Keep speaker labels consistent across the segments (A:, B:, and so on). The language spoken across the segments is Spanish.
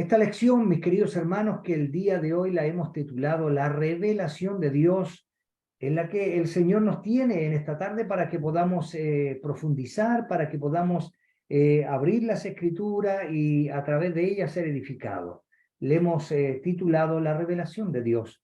A: Esta lección, mis queridos hermanos, que el día de hoy la hemos titulado La revelación de Dios, en la que el Señor nos tiene en esta tarde para que podamos profundizar, para que podamos abrir las Escrituras y a través de ellas ser edificados. Le hemos titulado La revelación de Dios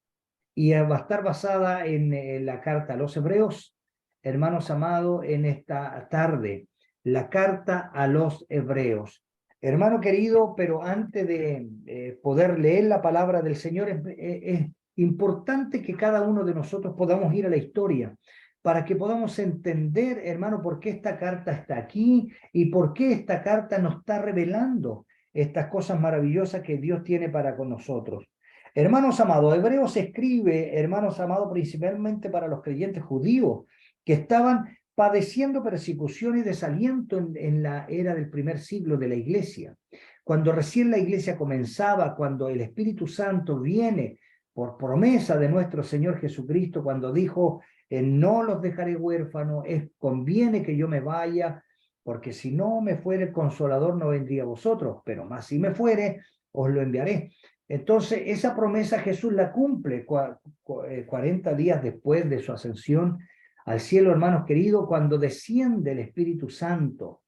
A: y va a estar basada en la carta a los Hebreos, hermanos amados, en esta tarde, la carta a los Hebreos. Hermano querido, pero antes de poder leer la palabra del Señor, es importante que cada uno de nosotros podamos ir a la historia para que podamos entender, hermano, por qué esta carta está aquí y por qué esta carta nos está revelando estas cosas maravillosas que Dios tiene para con nosotros. Hermanos amados, Hebreos escribe, hermanos amados, principalmente para los creyentes judíos que estaban padeciendo persecución y desaliento en la era del primer siglo de la iglesia. Cuando recién la iglesia comenzaba, cuando el Espíritu Santo viene por promesa de nuestro Señor Jesucristo, cuando dijo, no los dejaré huérfanos, conviene que yo me vaya, porque si no me fuere el Consolador no vendría a vosotros, pero más si me fuere, os lo enviaré. Entonces, esa promesa Jesús la cumple 40 días después de su ascensión al cielo, hermanos queridos, cuando desciende el Espíritu Santo,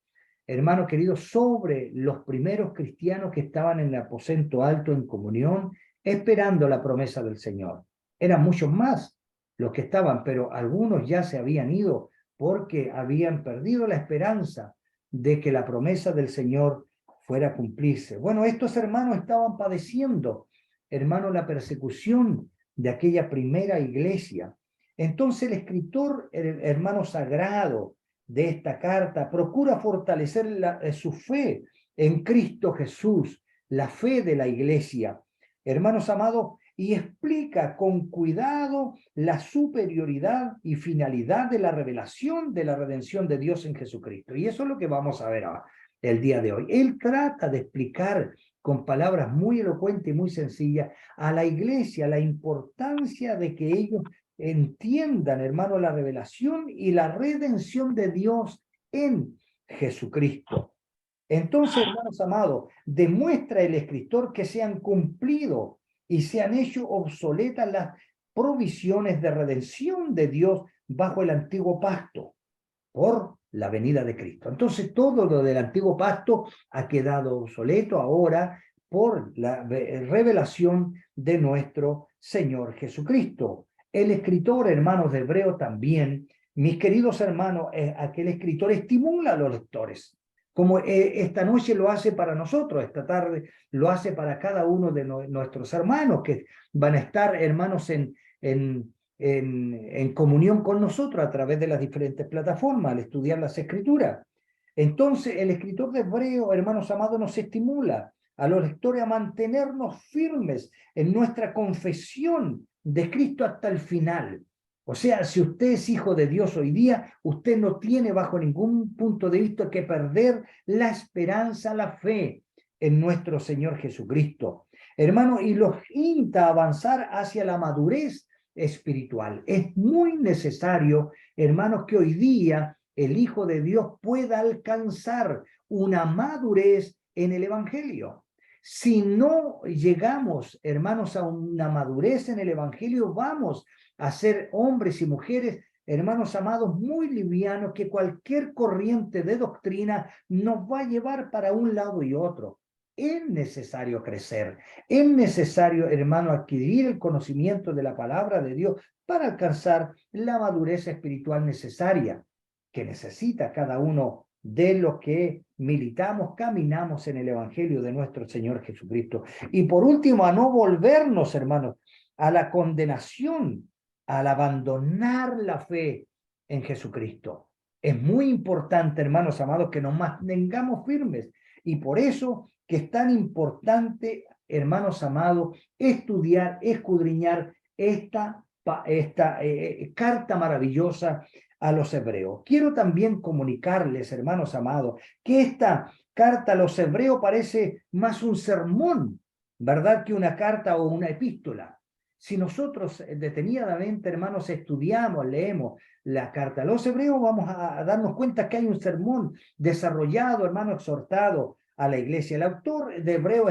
A: hermanos queridos, sobre los primeros cristianos que estaban en el aposento alto en comunión, esperando la promesa del Señor. Eran muchos más los que estaban, pero algunos ya se habían ido porque habían perdido la esperanza de que la promesa del Señor fuera a cumplirse. Bueno, estos hermanos estaban padeciendo, hermanos, la persecución de aquella primera iglesia. Entonces el escritor, hermano sagrado de esta carta, procura fortalecer su fe en Cristo Jesús, la fe de la iglesia, hermanos amados, y explica con cuidado la superioridad y finalidad de la revelación de la redención de Dios en Jesucristo. Y eso es lo que vamos a ver ahora, el día de hoy. Él trata de explicar con palabras muy elocuentes y muy sencillas a la iglesia la importancia de que ellos entiendan, hermano, la revelación y la redención de Dios en Jesucristo. Entonces, hermanos amados, demuestra el escritor que se han cumplido y se han hecho obsoletas las provisiones de redención de Dios bajo el antiguo pacto por la venida de Cristo. Entonces, todo lo del antiguo pacto ha quedado obsoleto ahora por la revelación de nuestro Señor Jesucristo. El escritor, hermanos de Hebreo, también, mis queridos hermanos, aquel escritor estimula a los lectores, como esta noche lo hace para nosotros, esta tarde lo hace para cada uno de nuestros hermanos que van a estar, hermanos, en comunión con nosotros a través de las diferentes plataformas al estudiar las Escrituras. Entonces, el escritor de Hebreo, hermanos amados, nos estimula a los lectores a mantenernos firmes en nuestra confesión de Cristo hasta el final. O sea, si usted es hijo de Dios hoy día, usted no tiene bajo ningún punto de vista que perder la esperanza, la fe en nuestro Señor Jesucristo. Hermano, y los insta a avanzar hacia la madurez espiritual. Es muy necesario, hermanos, que hoy día el Hijo de Dios pueda alcanzar una madurez en el Evangelio. Si no llegamos, hermanos, a una madurez en el Evangelio, vamos a ser hombres y mujeres, hermanos amados, muy livianos, que cualquier corriente de doctrina nos va a llevar para un lado y otro. Es necesario crecer, es necesario, hermano, adquirir el conocimiento de la palabra de Dios para alcanzar la madurez espiritual necesaria que necesita cada uno de los que militamos, caminamos en el Evangelio de nuestro Señor Jesucristo. Y por último, a no volvernos, hermanos, a la condenación, al abandonar la fe en Jesucristo. Es muy importante, hermanos amados, que nos mantengamos firmes. Y por eso que es tan importante, hermanos amados, estudiar, escudriñar esta carta maravillosa a los hebreos. Quiero también comunicarles, hermanos amados, que esta carta a los hebreos parece más un sermón, ¿verdad?, que una carta o una epístola. Si nosotros detenidamente, hermanos, estudiamos, leemos la carta a los hebreos, vamos a darnos cuenta que hay un sermón desarrollado, hermano, exhortado a la iglesia. El autor de Hebreo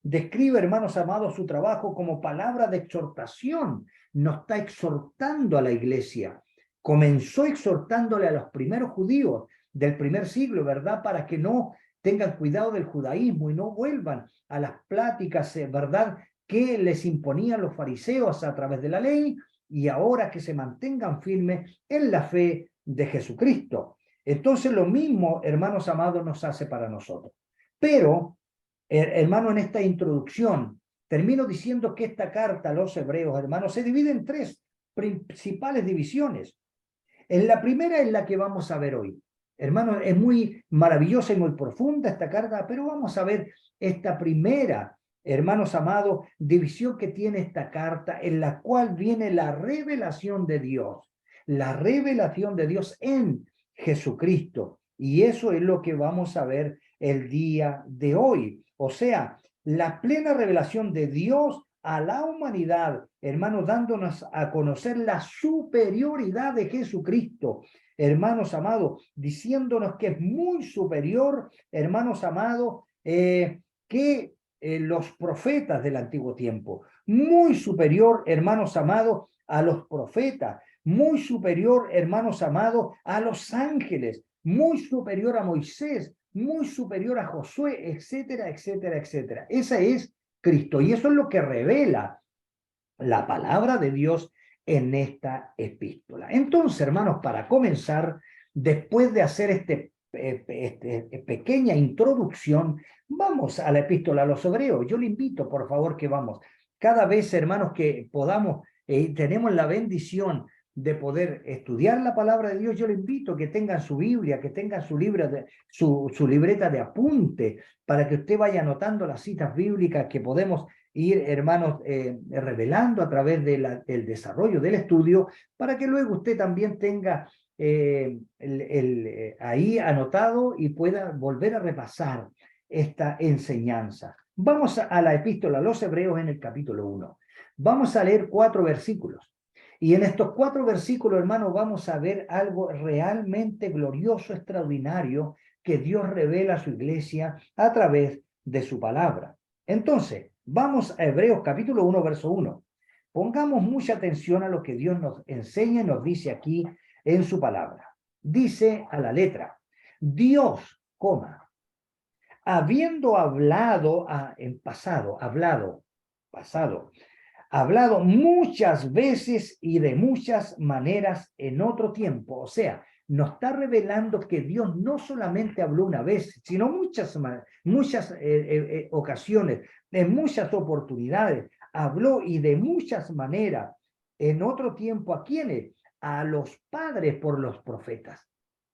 A: describe, hermanos amados, su trabajo como palabra de exhortación. Nos está exhortando a la iglesia. Comenzó exhortándole a los primeros judíos del primer siglo, ¿verdad? Para que no tengan cuidado del judaísmo y no vuelvan a las pláticas, ¿verdad?, que les imponían los fariseos a través de la ley, y ahora que se mantengan firmes en la fe de Jesucristo. Entonces lo mismo, hermanos amados, nos hace para nosotros. Pero, hermano, en esta introducción, termino diciendo que esta carta a los hebreos, hermanos, se divide en tres principales divisiones. En la primera es la que vamos a ver hoy. Hermanos, es muy maravillosa y muy profunda esta carta, pero vamos a ver esta primera, hermanos amados, división que tiene esta carta, en la cual viene la revelación de Dios. La revelación de Dios en Jesucristo. Y eso es lo que vamos a ver el día de hoy. O sea, la plena revelación de Dios a la humanidad, hermanos, dándonos a conocer la superioridad de Jesucristo, hermanos amados, diciéndonos que es muy superior, hermanos amados, que los profetas del antiguo tiempo, muy superior, hermanos amados, a los profetas, muy superior, hermanos amados, a los ángeles, muy superior a Moisés, muy superior a Josué, etcétera, etcétera, etcétera. Esa es Cristo, y eso es lo que revela la palabra de Dios en esta epístola. Entonces, hermanos, para comenzar, después de hacer pequeña introducción, vamos a la epístola a los hebreos. Yo le invito, por favor, que vamos. Cada vez, hermanos, que podamos, tenemos la bendición de poder estudiar la palabra de Dios, yo le invito a que tengan su Biblia, que tengan su libreta de apunte, para que usted vaya anotando las citas bíblicas que podemos ir, hermanos, revelando a través del desarrollo del estudio, para que luego usted también tenga ahí anotado y pueda volver a repasar esta enseñanza. Vamos a la epístola a los hebreos en el capítulo 1. Vamos a leer 4 versículos. Y en estos 4 versículos, hermanos, vamos a ver algo realmente glorioso, extraordinario, que Dios revela a su iglesia a través de su palabra. Entonces, vamos a Hebreos capítulo 1, verso 1. Pongamos mucha atención a lo que Dios nos enseña y nos dice aquí en su palabra. Dice a la letra, Dios, habiendo hablado en pasado, hablado muchas veces y de muchas maneras en otro tiempo. O sea, nos está revelando que Dios no solamente habló una vez, sino muchas ocasiones, en muchas oportunidades, habló y de muchas maneras en otro tiempo. ¿A quiénes? A los padres por los profetas.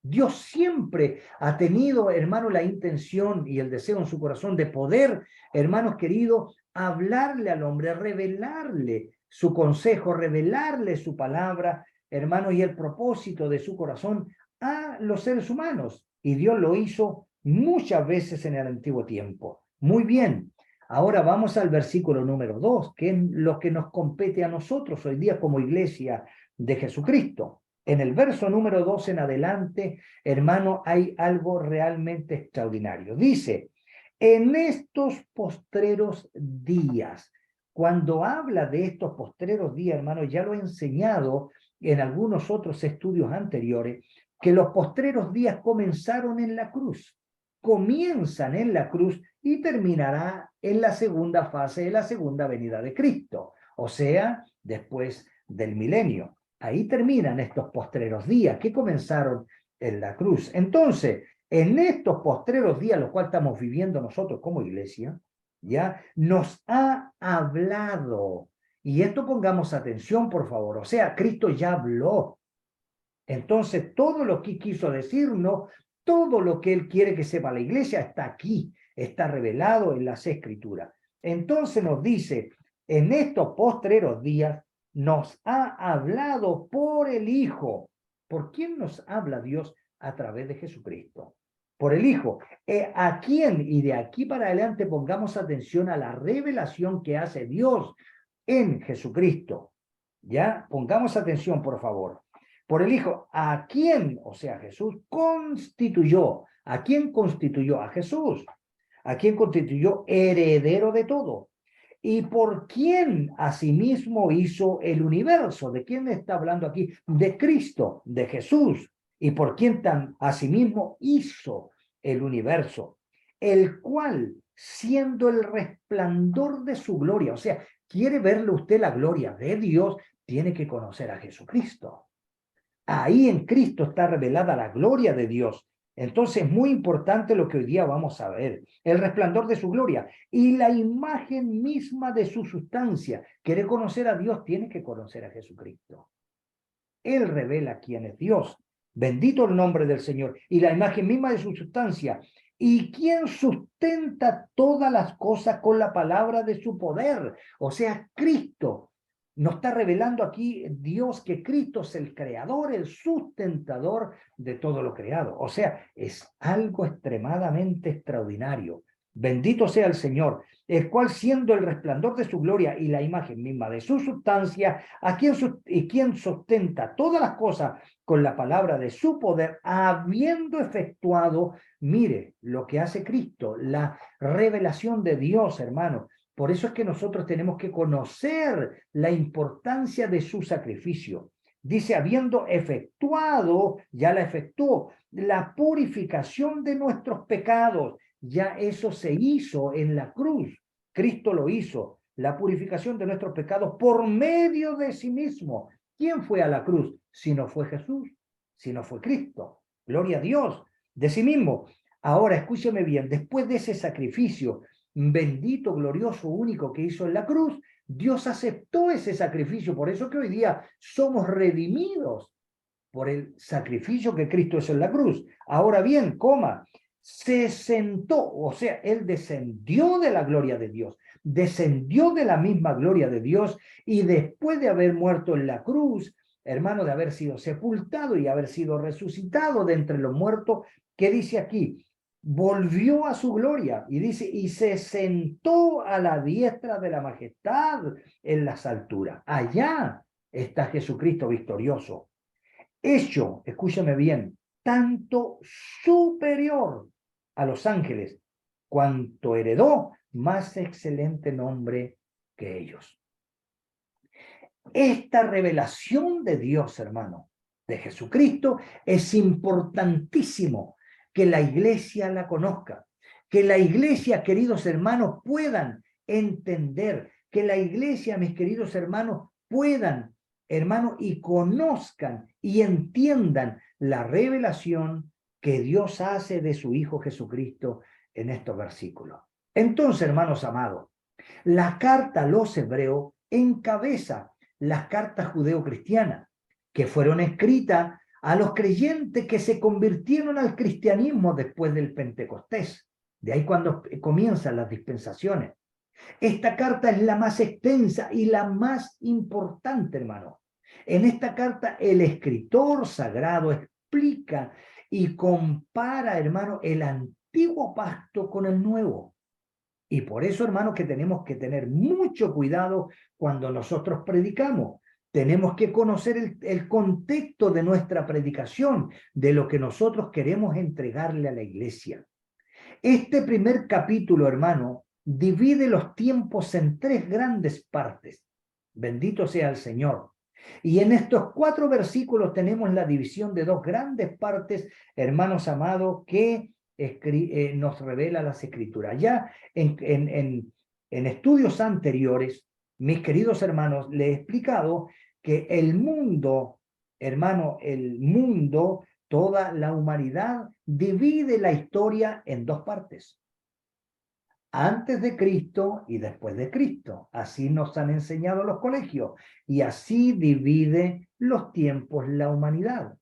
A: Dios siempre ha tenido, hermano, la intención y el deseo en su corazón de poder, hermanos queridos, hablarle al hombre, revelarle su consejo, revelarle su palabra, hermano, y el propósito de su corazón a los seres humanos. Y Dios lo hizo muchas veces en el antiguo tiempo. Muy bien, ahora vamos al versículo número 2, que es lo que nos compete a nosotros hoy día como iglesia de Jesucristo. En el verso número 2 en adelante, hermano, hay algo realmente extraordinario. Dice, en estos postreros días, cuando habla de estos postreros días, hermano, ya lo he enseñado en algunos otros estudios anteriores, que los postreros días comenzaron en la cruz, comienzan en la cruz y terminará en la segunda fase de la segunda venida de Cristo, o sea, después del milenio. Ahí terminan estos postreros días que comenzaron en la cruz. Entonces, en estos postreros días, los cuales estamos viviendo nosotros como iglesia, ya nos ha hablado. Y esto pongamos atención, por favor. O sea, Cristo ya habló. Entonces, todo lo que quiso decirnos, todo lo que Él quiere que sepa la iglesia está aquí, está revelado en las Escrituras. Entonces nos dice, en estos postreros días, nos ha hablado por el Hijo. ¿Por quién nos habla Dios? A través de Jesucristo. Por el Hijo. ¿A quién? Y de aquí para adelante pongamos atención a la revelación que hace Dios en Jesucristo. ¿Ya? Pongamos atención, por favor. Por el Hijo, ¿a quién? O sea, Jesús constituyó. ¿A quién constituyó? A Jesús. a quien constituyó heredero de todo, y por quien asimismo hizo el universo. ¿De quién está hablando aquí? De Cristo, de Jesús, y por quien asimismo hizo el universo, el cual, siendo el resplandor de su gloria, o sea, quiere verle usted la gloria de Dios, tiene que conocer a Jesucristo. Ahí en Cristo está revelada la gloria de Dios. Entonces es muy importante lo que hoy día vamos a ver. El resplandor de su gloria y la imagen misma de su sustancia. Quiere conocer a Dios, tiene que conocer a Jesucristo. Él revela quién es Dios. Bendito el nombre del Señor. Y la imagen misma de su sustancia. Y quien sustenta todas las cosas con la palabra de su poder. O sea, Cristo. Nos está revelando aquí Dios que Cristo es el creador, el sustentador de todo lo creado. O sea, es algo extremadamente extraordinario. Bendito sea el Señor, el cual siendo el resplandor de su gloria y la imagen misma de su sustancia, quien sustenta todas las cosas con la palabra de su poder, habiendo efectuado, mire, lo que hace Cristo, la revelación de Dios, hermano. Por eso es que nosotros tenemos que conocer la importancia de su sacrificio. Dice, habiendo efectuado, ya la efectuó, la purificación de nuestros pecados. Ya eso se hizo en la cruz. Cristo lo hizo, la purificación de nuestros pecados por medio de sí mismo. ¿Quién fue a la cruz? Si no fue Jesús, si no fue Cristo. Gloria a Dios, de sí mismo. Ahora, escúcheme bien, después de ese sacrificio, bendito, glorioso, único que hizo en la cruz, Dios aceptó ese sacrificio. Por eso que hoy día somos redimidos por el sacrificio que Cristo hizo en la cruz. Ahora bien, se sentó, o sea, él descendió de la gloria de Dios, descendió de la misma gloria de Dios, y después de haber muerto en la cruz, hermano, de haber sido sepultado y haber sido resucitado de entre los muertos, ¿qué dice aquí? Volvió a su gloria y dice, y se sentó a la diestra de la majestad en las alturas. Allá está Jesucristo victorioso, hecho, escúchame bien, tanto superior a los ángeles, cuanto heredó más excelente nombre que ellos. Esta revelación de Dios, hermano, de Jesucristo, es importantísimo que la iglesia la conozca, que la iglesia, queridos hermanos, puedan entender, que la iglesia, mis queridos hermanos, puedan, hermanos, y conozcan y entiendan la revelación que Dios hace de su Hijo Jesucristo en estos versículos. Entonces, hermanos amados, la carta a los hebreos encabeza las cartas judeo-cristianas, que fueron escritas a los creyentes que se convirtieron al cristianismo después del Pentecostés. De ahí cuando comienzan las dispensaciones. Esta carta es la más extensa y la más importante, hermano. En esta carta el escritor sagrado explica y compara, hermano, el antiguo pacto con el nuevo. Y por eso, hermano, que tenemos que tener mucho cuidado cuando nosotros predicamos. Tenemos que conocer el contexto de nuestra predicación, de lo que nosotros queremos entregarle a la iglesia. Este primer capítulo, hermano, divide los tiempos en 3 grandes partes. Bendito sea el Señor. Y en estos 4 versículos tenemos la división de 2 grandes partes, hermanos amados, que nos revela las Escrituras. Ya en estudios anteriores, mis queridos hermanos, les he explicado que el mundo, hermano, el mundo, toda la humanidad divide la historia en 2 partes. Antes de Cristo y después de Cristo. Así nos han enseñado los colegios. Y así divide los tiempos la humanidad.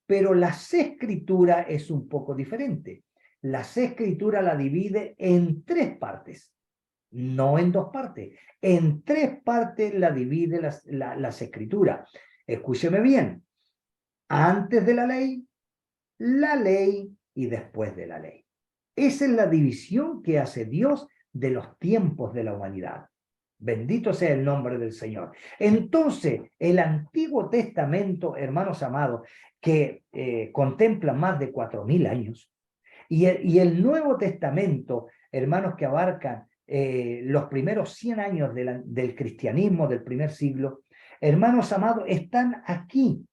A: Pero la Escritura es un poco diferente. La Escritura la divide en 3 partes. No en 2 partes. En 3 partes la divide las Escrituras. Escúcheme bien. Antes de la ley y después de la ley. Esa es la división que hace Dios de los tiempos de la humanidad. Bendito sea el nombre del Señor. Entonces, el Antiguo Testamento, hermanos amados, que contempla más de 4000 años, y el Nuevo Testamento hermanos, que abarcan los primeros 100 años del cristianismo del primer siglo, hermanos amados, están aquí,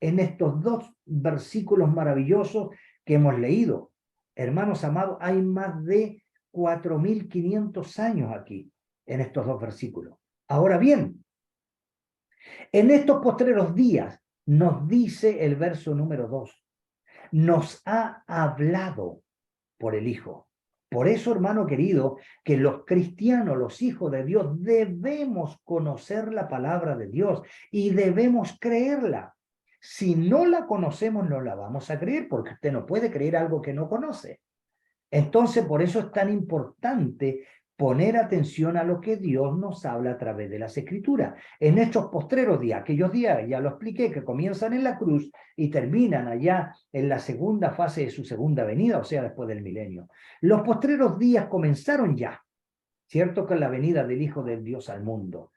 A: en estos dos versículos maravillosos que hemos leído. Hermanos amados, hay más de 4.500 años aquí, en estos dos versículos. Ahora bien, en estos postreros días, nos dice el verso número 2, nos ha hablado por el Hijo. Por eso, hermano querido, que los cristianos, los hijos de Dios, debemos conocer la palabra de Dios y debemos creerla. Si no la conocemos, no la vamos a creer, porque usted no puede creer algo que no conoce. Entonces, por eso es tan importante poner atención a lo que Dios nos habla a través de las Escrituras. En estos postreros días, aquellos días, ya lo expliqué, que comienzan en la cruz y terminan allá en la segunda fase de su segunda venida, o sea, después del milenio. Los postreros días comenzaron ya, ¿cierto? Con la venida del Hijo del Dios al mundo.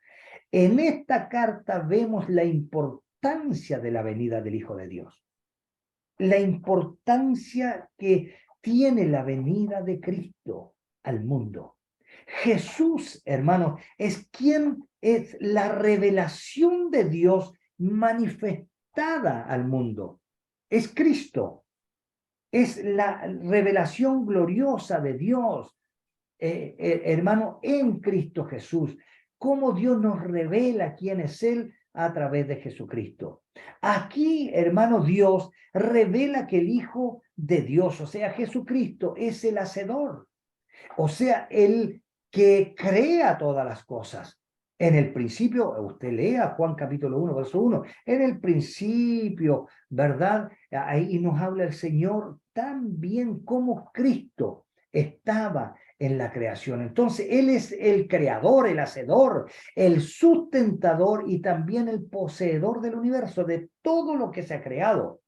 A: En esta carta vemos la importancia de la venida del Hijo de Dios. La importancia que tiene la venida de Cristo al mundo. Jesús, hermanos, es quien es la revelación de Dios manifestada al mundo. Es Cristo. Es la revelación gloriosa de Dios, hermano, en Cristo Jesús. Cómo Dios nos revela quién es Él a través de Jesucristo. Aquí, hermano, Dios revela que el Hijo de Dios, o sea, Jesucristo, es el hacedor. O sea, el que crea todas las cosas. En el principio, usted lea Juan capítulo 1, verso 1, en el principio, ¿verdad? Ahí nos habla el Señor tan bien como Cristo estaba en la creación. Entonces, Él es el creador, el hacedor, el sustentador y también el poseedor del universo, de todo lo que se ha creado.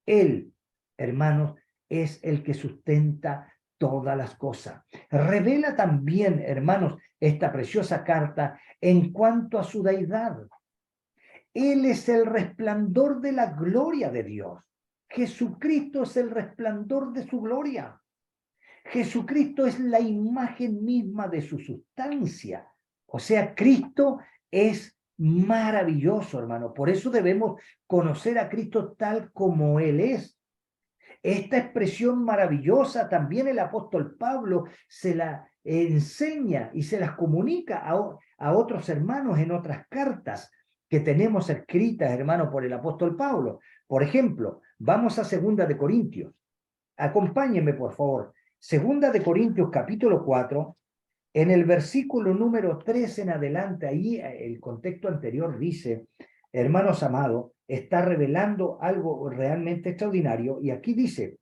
A: Él, hermanos, es el que sustenta todas las cosas. Revela también, hermanos, esta preciosa carta en cuanto a su deidad. Él es el resplandor de la gloria de Dios. Jesucristo es el resplandor de su gloria. Jesucristo es la imagen misma de su sustancia. O sea, Cristo es maravilloso, hermano. Por eso debemos conocer a Cristo tal como Él es. Esta expresión maravillosa también el apóstol Pablo se la enseña y se las comunica a otros hermanos en otras cartas que tenemos escritas, hermano, por el apóstol Pablo. Por ejemplo, vamos a 2 de Corintios. Acompáñenme, por favor. 2 de Corintios, capítulo 4, en el versículo número 3 en adelante, ahí el contexto anterior dice, hermanos amados, está revelando algo realmente extraordinario, y aquí dice,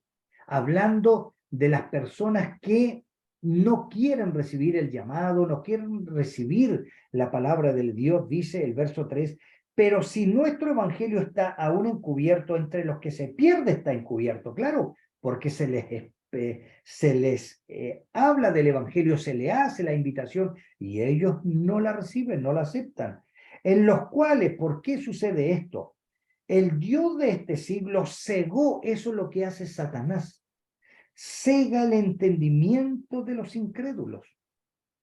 A: hablando de las personas que no quieren recibir el llamado, no quieren recibir la palabra del Dios, dice el verso 3, pero si nuestro evangelio está aún encubierto, entre los que se pierde está encubierto, claro, porque se les habla del evangelio, se le hace la invitación y ellos no la reciben, no la aceptan. En los cuales, ¿por qué sucede esto? El Dios de este siglo cegó, eso es lo que hace Satanás, cega el entendimiento de los incrédulos.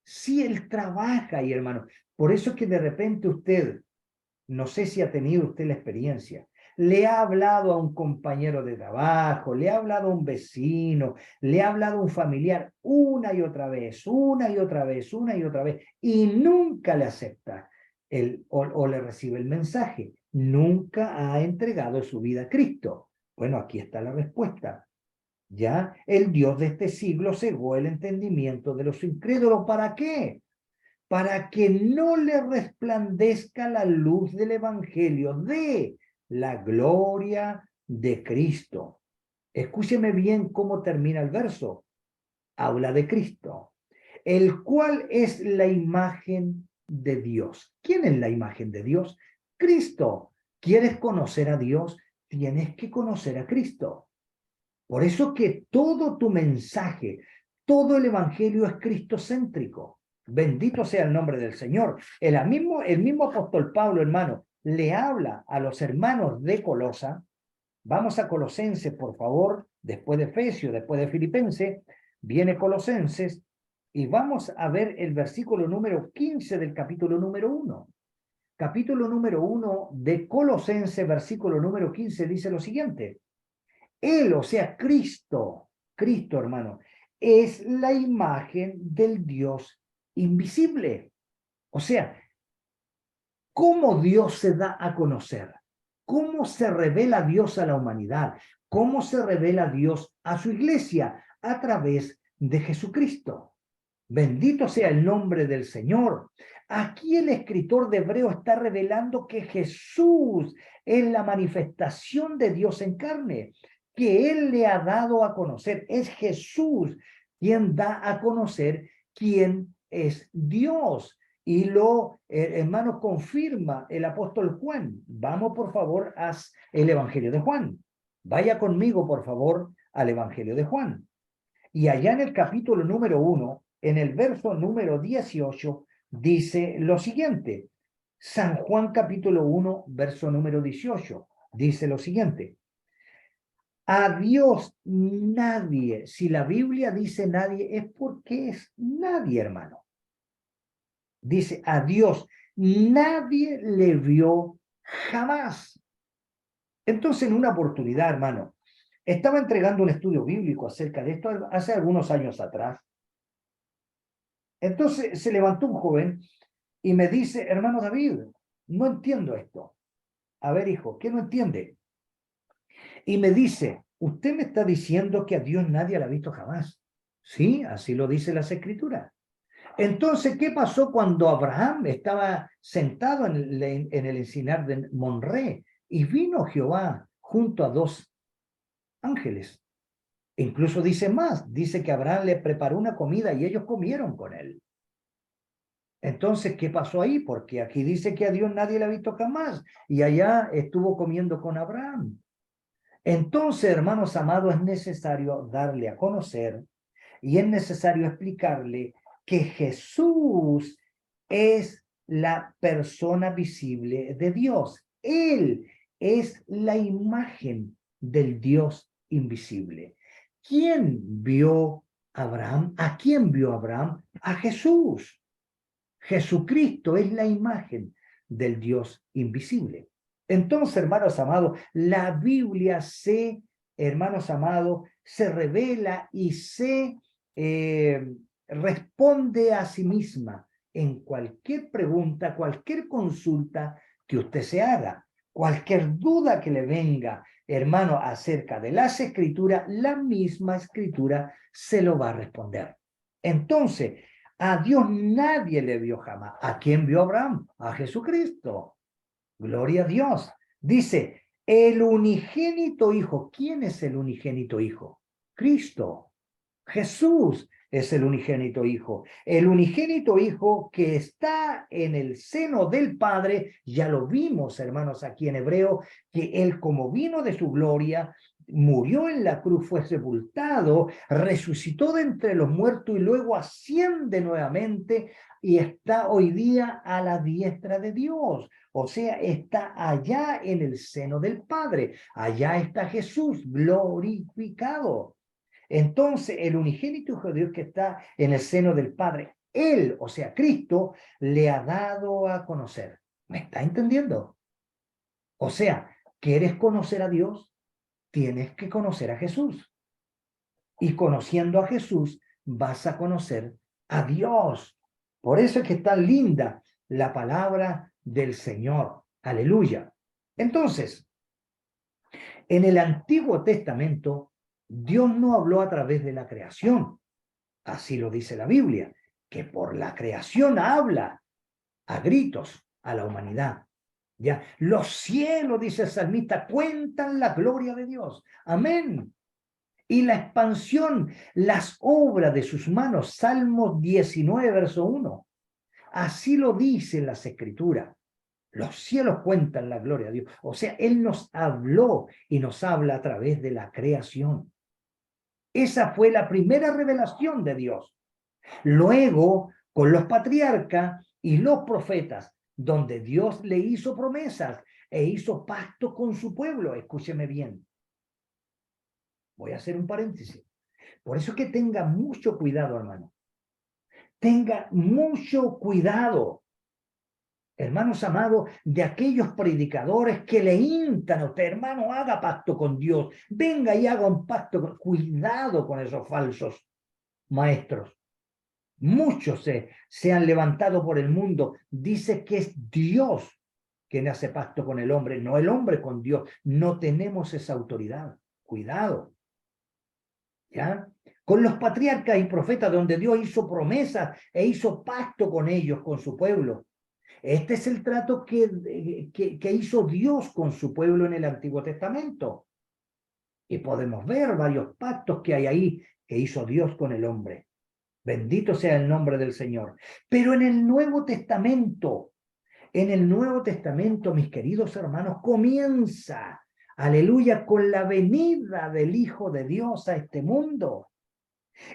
A: Si él trabaja ahí, hermano. Por eso es que de repente usted, no sé si ha tenido usted la experiencia, le ha hablado a un compañero de trabajo, le ha hablado a un vecino, le ha hablado a un familiar una y otra vez, una y otra vez, una y otra vez, y nunca le acepta o le recibe el mensaje. Nunca ha entregado su vida a Cristo. Bueno, aquí está la respuesta. Ya el Dios de este siglo cegó el entendimiento de los incrédulos. ¿Para qué? Para que no le resplandezca la luz del evangelio de la gloria de Cristo. Escúcheme bien cómo termina el verso. Habla de Cristo, el cual es la imagen de Dios. ¿Quién es la imagen de Dios? Cristo. ¿Quieres conocer a Dios? Tienes que conocer a Cristo. Por eso que todo tu mensaje, todo el evangelio es cristocéntrico. Bendito sea el nombre del Señor. El mismo apóstol Pablo, hermano, le habla a los hermanos de Colosa. Vamos a Colosenses, por favor, después de Efesios, después de Filipenses, viene Colosenses, Y vamos a ver el versículo número 15 del capítulo número 1. Capítulo número 1 de Colosenses, versículo número 15, dice lo siguiente. Él, o sea, Cristo, hermano, es la imagen del Dios invisible. O sea, ¿cómo Dios se da a conocer? ¿Cómo se revela Dios a la humanidad? ¿Cómo se revela Dios a su iglesia? A través de Jesucristo. Bendito sea el nombre del Señor. Aquí el escritor de Hebreo está revelando que Jesús es la manifestación de Dios en carne, que Él le ha dado a conocer. Es Jesús quien da a conocer quién es Dios. Y hermano, confirma el apóstol Juan. Vamos, por favor, al Evangelio de Juan. Vaya conmigo, por favor, al Evangelio de Juan. Y allá en el capítulo número 1, en el verso número 18, dice lo siguiente. San Juan capítulo 1, verso número 18, dice lo siguiente. A Dios nadie, si la Biblia dice nadie, es porque es nadie, hermano. Dice, a Dios nadie le vio jamás. Entonces, en una oportunidad, hermano, estaba entregando un estudio bíblico acerca de esto hace algunos años atrás. Entonces se levantó un joven y me dice, hermano David, no entiendo esto. A ver, hijo, ¿qué no entiende? Y me dice, usted me está diciendo que a Dios nadie lo ha visto jamás. Sí, así lo dice las Escrituras. Entonces, ¿qué pasó cuando Abraham estaba sentado en el encinar de Monré y vino Jehová junto a dos ángeles? Incluso dice más, dice que Abraham le preparó una comida y ellos comieron con él. Entonces, ¿qué pasó ahí? Porque aquí dice que a Dios nadie le ha visto jamás y allá estuvo comiendo con Abraham. Entonces, hermanos amados, es necesario darle a conocer y es necesario explicarle que Jesús es la persona visible de Dios. Él es la imagen del Dios invisible. ¿Quién vio a Abraham? ¿A quién vio Abraham? A Jesús. Jesucristo es la imagen del Dios invisible. Entonces, hermanos amados, la Biblia hermanos amados, se revela y se responde a sí misma en cualquier pregunta, cualquier consulta que usted se haga, cualquier duda que le venga, hermano, acerca de las escrituras, la misma escritura se lo va a responder. Entonces, a Dios nadie le vio jamás. ¿A quién vio Abraham? A Jesucristo. Gloria a Dios. Dice, el unigénito Hijo. ¿Quién es el unigénito Hijo? Cristo. Jesús es el unigénito Hijo. El unigénito Hijo que está en el seno del Padre, ya lo vimos, hermanos, aquí en Hebreo, que Él como vino de su gloria, murió en la cruz, fue sepultado, resucitó de entre los muertos y luego asciende nuevamente y está hoy día a la diestra de Dios. O sea, está allá en el seno del Padre. Allá está Jesús glorificado. Entonces, el unigénito Hijo de Dios que está en el seno del Padre, Él, o sea, Cristo, le ha dado a conocer. ¿Me está entendiendo? O sea, ¿quieres conocer a Dios? Tienes que conocer a Jesús. Y conociendo a Jesús, vas a conocer a Dios. Por eso es que está linda la palabra del Señor. Aleluya. Entonces, en el Antiguo Testamento, Dios no habló a través de la creación. Así lo dice la Biblia, que por la creación habla a gritos a la humanidad. Ya, los cielos, dice el salmista, cuentan la gloria de Dios. Amén. Y la expansión, las obras de sus manos, Salmos 19, verso 1. Así lo dicen las Escrituras. Los cielos cuentan la gloria de Dios. O sea, Él nos habló y nos habla a través de la creación. Esa fue la primera revelación de Dios. Luego, con los patriarcas y los profetas, donde Dios le hizo promesas e hizo pacto con su pueblo. Escúcheme bien. Voy a hacer un paréntesis. Por eso es que tenga mucho cuidado, hermano. tenga mucho cuidado, hermanos amados, de aquellos predicadores que le instan a usted, hermano, haga pacto con Dios, venga y haga un pacto. Cuidado con esos falsos maestros. Muchos se han levantado por el mundo. Dice que es Dios quien hace pacto con el hombre, no el hombre con Dios. No tenemos esa autoridad. Cuidado. ¿Ya? Con los patriarcas y profetas, donde Dios hizo promesas e hizo pacto con ellos, con su pueblo. Este es el trato que hizo Dios con su pueblo en el Antiguo Testamento. Y podemos ver varios pactos que hay ahí que hizo Dios con el hombre. Bendito sea el nombre del Señor. Pero en el Nuevo Testamento, mis queridos hermanos, comienza, aleluya, con la venida del Hijo de Dios a este mundo.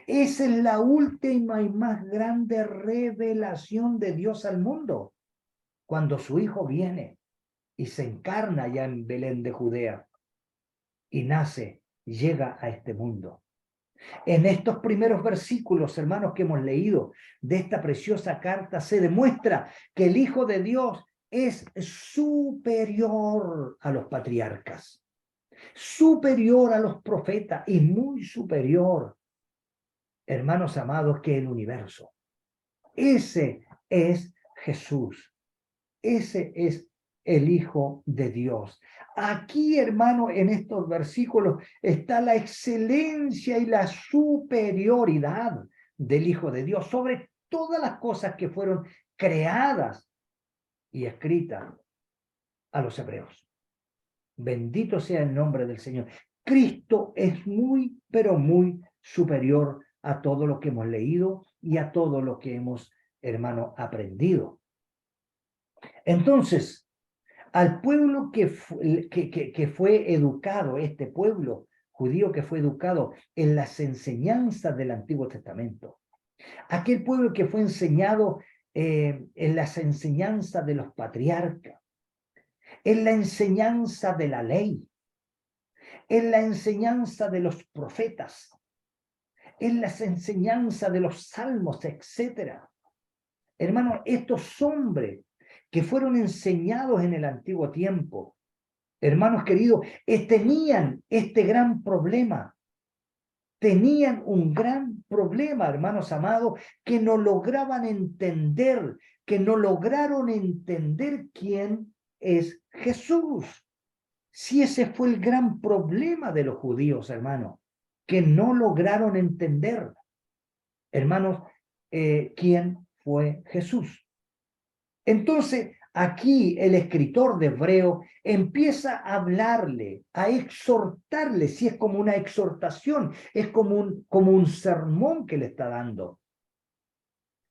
A: Esa es la última y más grande revelación de Dios al mundo, cuando su Hijo viene y se encarna ya en Belén de Judea y nace, llega a este mundo. En estos primeros versículos, hermanos, que hemos leído de esta preciosa carta, se demuestra que el Hijo de Dios es superior a los patriarcas, superior a los profetas y muy superior, hermanos amados, que el universo. Ese es Jesús. Ese es el Hijo de Dios. Aquí, hermano, en estos versículos está la excelencia y la superioridad del Hijo de Dios sobre todas las cosas que fueron creadas y escritas a los hebreos. Bendito sea el nombre del Señor. Cristo es muy, pero muy superior a todo lo que hemos leído y a todo lo que hemos, hermano, aprendido. Entonces, al pueblo que fue educado, este pueblo judío que fue educado en las enseñanzas del Antiguo Testamento, aquel pueblo que fue enseñado en las enseñanzas de los patriarcas, en la enseñanza de la ley, en la enseñanza de los profetas, en las enseñanzas de los salmos, etcétera. Hermano, estos hombres que fueron enseñados en el antiguo tiempo, hermanos queridos, tenían este gran problema. Tenían un gran problema, hermanos amados, que no lograban entender, que no lograron entender quién es Jesús. Si ese fue el gran problema de los judíos, hermanos, que no lograron entender, hermanos, quién fue Jesús. Entonces, aquí el escritor de Hebreo empieza a hablarle, a exhortarle, si es como una exhortación, es como un sermón que le está dando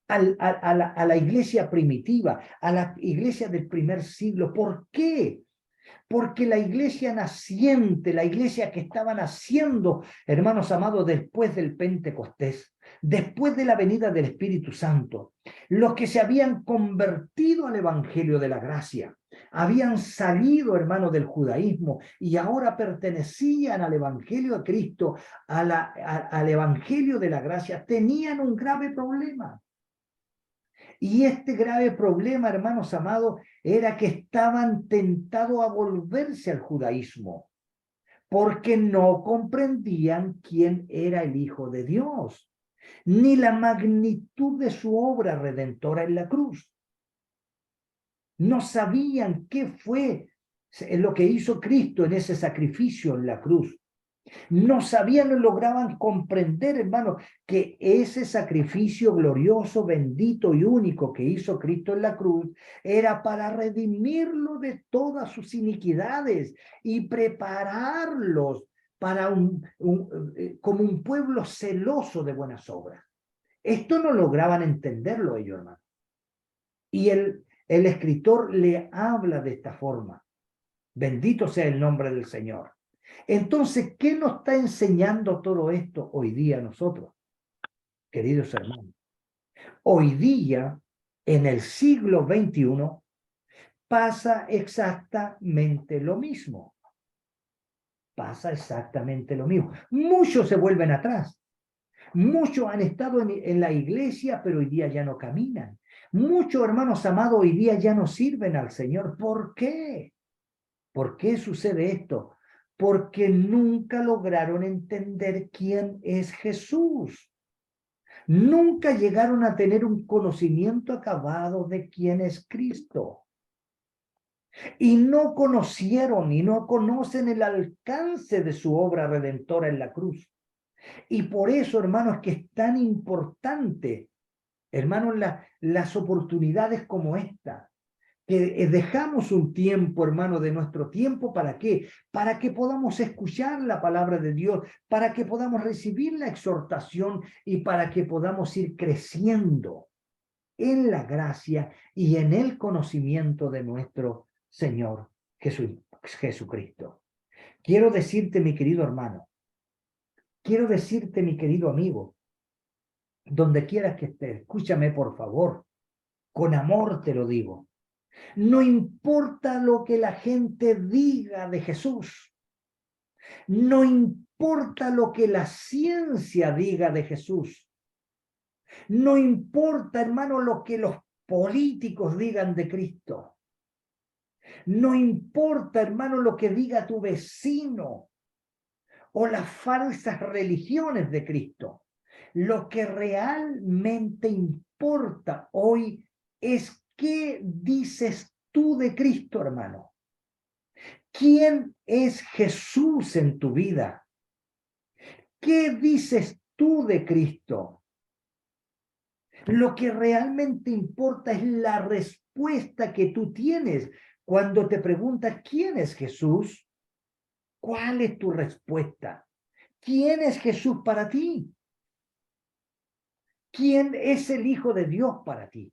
A: a la iglesia primitiva, a la iglesia del primer siglo. ¿Por qué? Porque la iglesia naciente, la iglesia que estaba naciendo, hermanos amados, después del Pentecostés, después de la venida del Espíritu Santo, los que se habían convertido al Evangelio de la gracia, habían salido, hermanos, del judaísmo y ahora pertenecían al Evangelio de Cristo, al Evangelio de la gracia, tenían un grave problema. Y este grave problema, hermanos amados, era que estaban tentados a volverse al judaísmo, porque no comprendían quién era el Hijo de Dios, ni la magnitud de su obra redentora en la cruz. No sabían qué fue lo que hizo Cristo en ese sacrificio en la cruz. No sabían, no lograban comprender, hermano, que ese sacrificio glorioso, bendito y único que hizo Cristo en la cruz era para redimirlo de todas sus iniquidades y prepararlos para como un pueblo celoso de buenas obras. Esto no lograban entenderlo ellos, hermano. Y el escritor le habla de esta forma. Bendito sea el nombre del Señor. Entonces, ¿qué nos está enseñando todo esto hoy día a nosotros, queridos hermanos? Hoy día, en el siglo XXI, pasa exactamente lo mismo. Pasa exactamente lo mismo. Muchos se vuelven atrás. Muchos han estado en la iglesia, pero hoy día ya no caminan. Muchos hermanos amados hoy día ya no sirven al Señor. ¿Por qué? ¿Por qué sucede esto? Porque nunca lograron entender quién es Jesús. Nunca llegaron a tener un conocimiento acabado de quién es Cristo. Y no conocieron y no conocen el alcance de su obra redentora en la cruz. Y por eso, hermanos, que es tan importante, hermanos, las oportunidades como esta, que dejamos un tiempo, hermano, de nuestro tiempo, ¿para qué? Para que podamos escuchar la palabra de Dios, para que podamos recibir la exhortación y para que podamos ir creciendo en la gracia y en el conocimiento de nuestro Señor Jesucristo. Quiero decirte, mi querido hermano, quiero decirte, mi querido amigo, donde quieras que estés, escúchame por favor, con amor te lo digo. No importa lo que la gente diga de Jesús, no importa lo que la ciencia diga de Jesús, no importa, hermano, lo que los políticos digan de Cristo, no importa, hermano, lo que diga tu vecino o las falsas religiones de Cristo. Lo que realmente importa hoy es qué dices tú de Cristo, hermano. ¿Quién es Jesús en tu vida? ¿Qué dices tú de Cristo? Lo que realmente importa es la respuesta que tú tienes cuando te preguntas ¿quién es Jesús? ¿Cuál es tu respuesta? ¿Quién es Jesús para ti? ¿Quién es el Hijo de Dios para ti?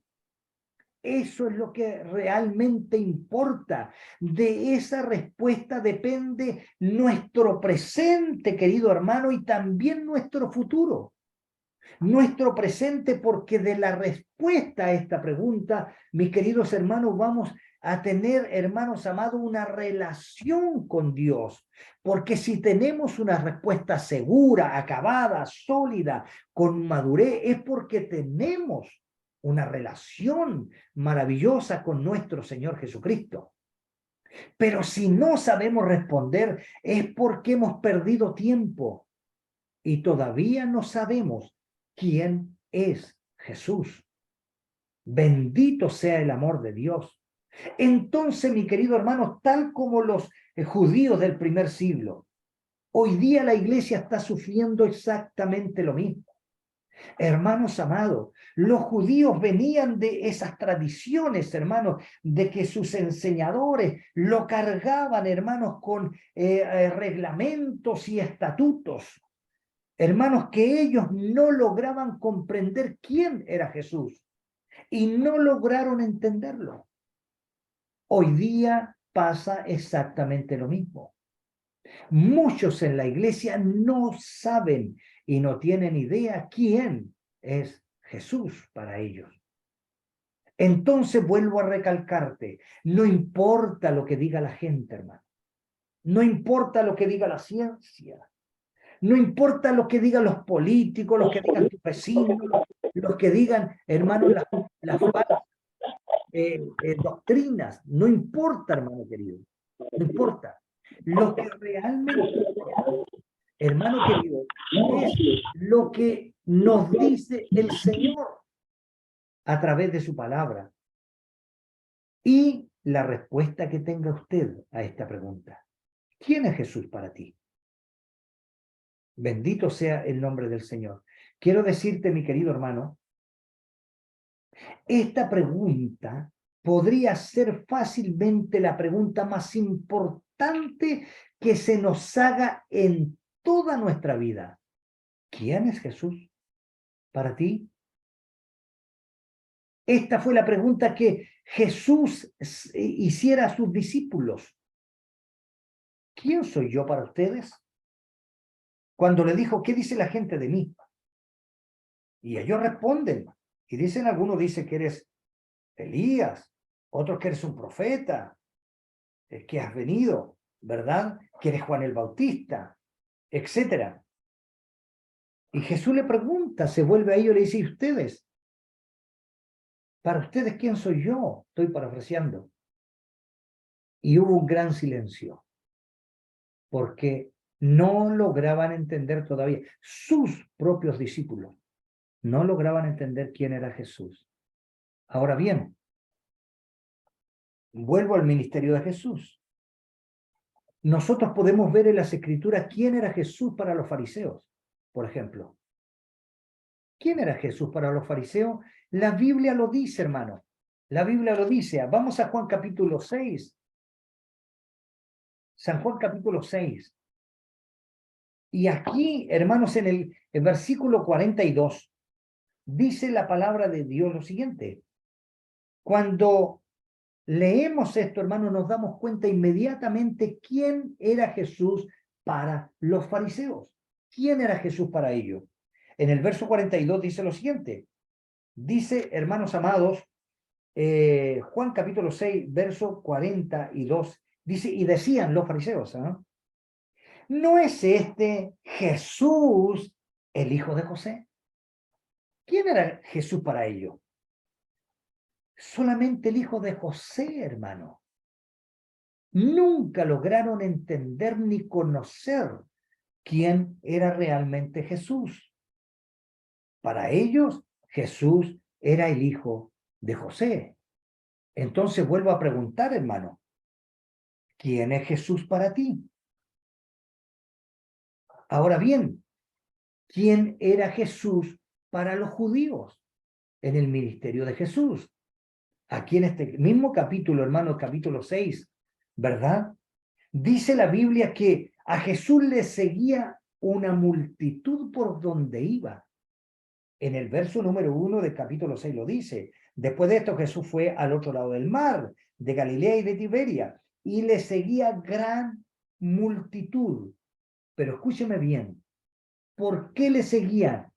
A: Eso es lo que realmente importa. De esa respuesta depende nuestro presente, querido hermano, y también nuestro futuro. Nuestro presente, porque de la respuesta a esta pregunta, mis queridos hermanos, vamos a tener, hermanos amados, una relación con Dios. Porque si tenemos una respuesta segura, acabada, sólida, con madurez, es porque tenemos una relación maravillosa con nuestro Señor Jesucristo. Pero si no sabemos responder, es porque hemos perdido tiempo y todavía no sabemos quién es Jesús. Bendito sea el amor de Dios. Entonces, mi querido hermano, tal como los judíos del primer siglo, hoy día la iglesia está sufriendo exactamente lo mismo. Hermanos amados, los judíos venían de esas tradiciones, hermanos, de que sus enseñadores lo cargaban, hermanos, con reglamentos y estatutos. Hermanos, que ellos no lograban comprender quién era Jesús y no lograron entenderlo. Hoy día pasa exactamente lo mismo. Muchos en la iglesia no saben y no tienen idea quién es Jesús para ellos. Entonces vuelvo a recalcarte, no importa lo que diga la gente, hermano. No importa lo que diga la ciencia. No importa lo que digan los políticos, los que digan tus vecinos, los que digan, hermano, las falsas doctrinas. No importa, hermano querido. No importa. Lo que realmente importa, hermano querido, es lo que nos dice el Señor a través de su palabra. Y la respuesta que tenga usted a esta pregunta. ¿Quién es Jesús para ti? Bendito sea el nombre del Señor. Quiero decirte, mi querido hermano, esta pregunta podría ser fácilmente la pregunta más importante que se nos haga en toda nuestra vida. ¿Quién es Jesús para ti? Esta fue la pregunta que Jesús hiciera a sus discípulos. ¿Quién soy yo para ustedes? Cuando le dijo, ¿qué dice la gente de mí? Y ellos responden, y dicen, algunos dicen que eres Elías, otros que eres un profeta, que has venido, ¿verdad? Que eres Juan el Bautista, etcétera. Y Jesús le pregunta, se vuelve a ellos y le dice, ¿y ustedes? ¿Para ustedes quién soy yo? Estoy parafraseando. Y hubo un gran silencio, porque no lograban entender todavía, sus propios discípulos no lograban entender quién era Jesús. Ahora bien, vuelvo al ministerio de Jesús. Nosotros podemos ver en las Escrituras quién era Jesús para los fariseos, por ejemplo. ¿Quién era Jesús para los fariseos? La Biblia lo dice, hermano. La Biblia lo dice. Vamos a Juan capítulo 6. San Juan capítulo 6. Y aquí, hermanos, en el versículo 42, dice la palabra de Dios lo siguiente. Cuando leemos esto, hermanos, nos damos cuenta inmediatamente quién era Jesús para los fariseos. ¿Quién era Jesús para ellos? En el verso 42 dice lo siguiente. Dice, hermanos amados, Juan capítulo 6, verso 42, dice, y decían los fariseos, ¿no es este Jesús el hijo de José? ¿Quién era Jesús para ellos? Solamente el hijo de José, hermano. Nunca lograron entender ni conocer quién era realmente Jesús. Para ellos, Jesús era el hijo de José. Entonces vuelvo a preguntar, hermano, ¿quién es Jesús para ti? Ahora bien, ¿quién era Jesús para los judíos en el ministerio de Jesús? Aquí en este mismo capítulo, hermano, capítulo 6, ¿verdad? Dice la Biblia que a Jesús le seguía una multitud por donde iba. En el verso número 1 del capítulo 6 lo dice. Después de esto Jesús fue al otro lado del mar, de Galilea y de Tiberia, y le seguía gran multitud. Pero escúcheme bien, ¿por qué le seguían?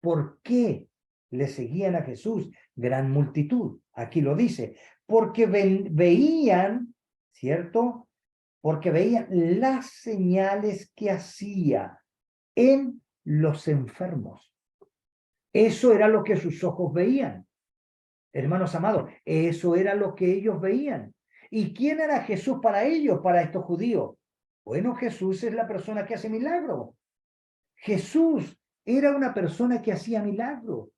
A: ¿Por qué le seguían a Jesús? Gran multitud. Aquí lo dice. Porque veían, ¿cierto? Porque veían las señales que hacía en los enfermos. Eso era lo que sus ojos veían. Hermanos amados, eso era lo que ellos veían. ¿Y quién era Jesús para ellos, para estos judíos? Bueno, Jesús es la persona que hace milagros. Jesús era una persona que hacía milagros.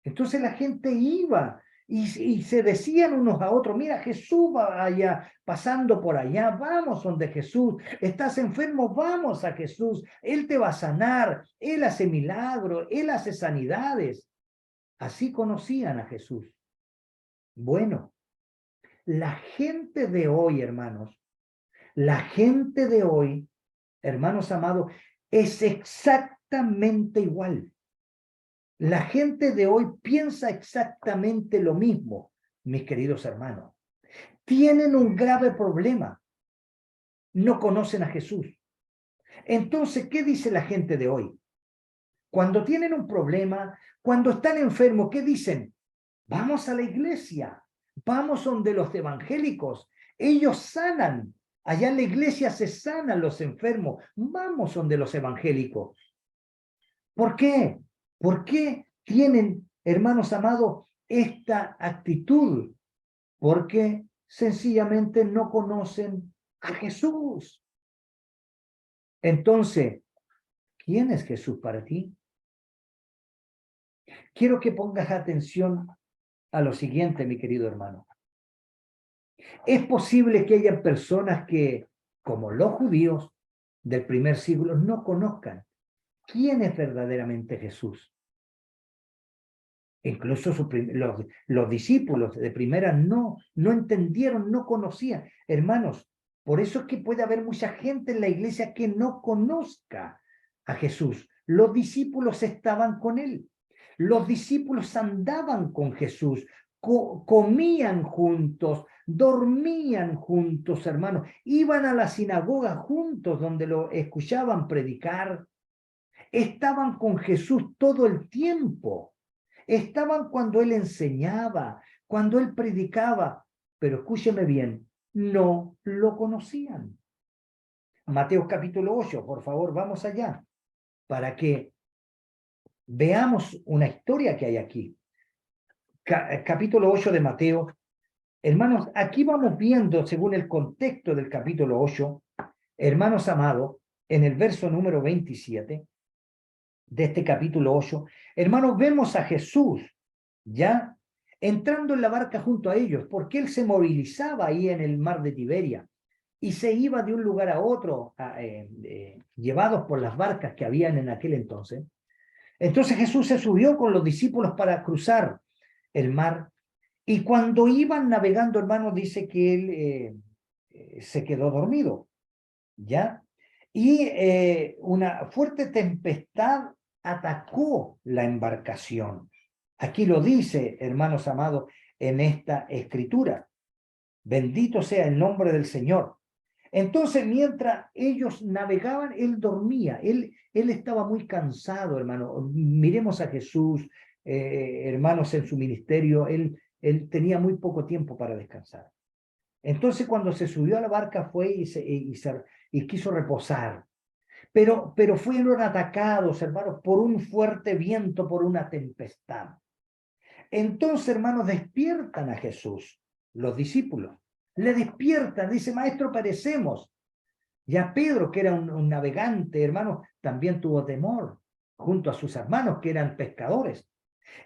A: Entonces la gente iba y se decían unos a otros, mira, Jesús va allá, pasando por allá, vamos donde Jesús, estás enfermo, vamos a Jesús, Él te va a sanar, Él hace milagros, Él hace sanidades. Así conocían a Jesús. Bueno, la gente de hoy, hermanos, la gente de hoy, hermanos amados, es exactamente igual. La gente de hoy piensa exactamente lo mismo, mis queridos hermanos. Tienen un grave problema. No conocen a Jesús. Entonces, ¿qué dice la gente de hoy? Cuando tienen un problema, cuando están enfermos, ¿qué dicen? Vamos a la iglesia, vamos donde los evangélicos, ellos sanan. Allá en la iglesia se sanan los enfermos, vamos donde los evangélicos. ¿Por qué? ¿Por qué tienen, hermanos amados, esta actitud? Porque sencillamente no conocen a Jesús. Entonces, ¿quién es Jesús para ti? Quiero que pongas atención a lo siguiente, mi querido hermano. Es posible que haya personas que, como los judíos del primer siglo, no conozcan quién es verdaderamente Jesús. Incluso los discípulos de primera no entendieron, no conocían. Hermanos, por eso es que puede haber mucha gente en la iglesia que no conozca a Jesús. Los discípulos estaban con él. Los discípulos andaban con Jesús, comían juntos, dormían juntos, hermanos. Iban a la sinagoga juntos donde lo escuchaban predicar. Estaban con Jesús todo el tiempo. Estaban cuando él enseñaba, cuando él predicaba, pero escúcheme bien, no lo conocían. Mateo capítulo 8, por favor, vamos allá, para que Veamos una historia que hay aquí. Capítulo 8 de Mateo. Hermanos, aquí vamos viendo, según el contexto del capítulo 8, hermanos amados, en el verso número 27 de este capítulo 8, hermanos, vemos a Jesús, ¿ya? Entrando en la barca junto a ellos, porque él se movilizaba ahí en el mar de Tiberia y se iba de un lugar a otro, llevados por las barcas que habían en aquel entonces. Entonces Jesús se subió con los discípulos para cruzar el mar, y cuando iban navegando, hermanos, dice que él se quedó dormido, ¿ya? Y una fuerte tempestad atacó la embarcación. Aquí lo dice, hermanos amados, en esta escritura. Bendito sea el nombre del Señor. Entonces, mientras ellos navegaban, él dormía. Él estaba muy cansado, hermano. Miremos a Jesús, hermanos, en su ministerio. Él tenía muy poco tiempo para descansar. Entonces, cuando se subió a la barca, fue y quiso reposar. Pero fueron atacados, hermanos, por un fuerte viento, por una tempestad. Entonces, hermanos, despiertan a Jesús, los discípulos. Le despiertan, dice, maestro, perecemos. Ya Pedro, que era un navegante, hermanos, también tuvo temor, junto a sus hermanos, que eran pescadores.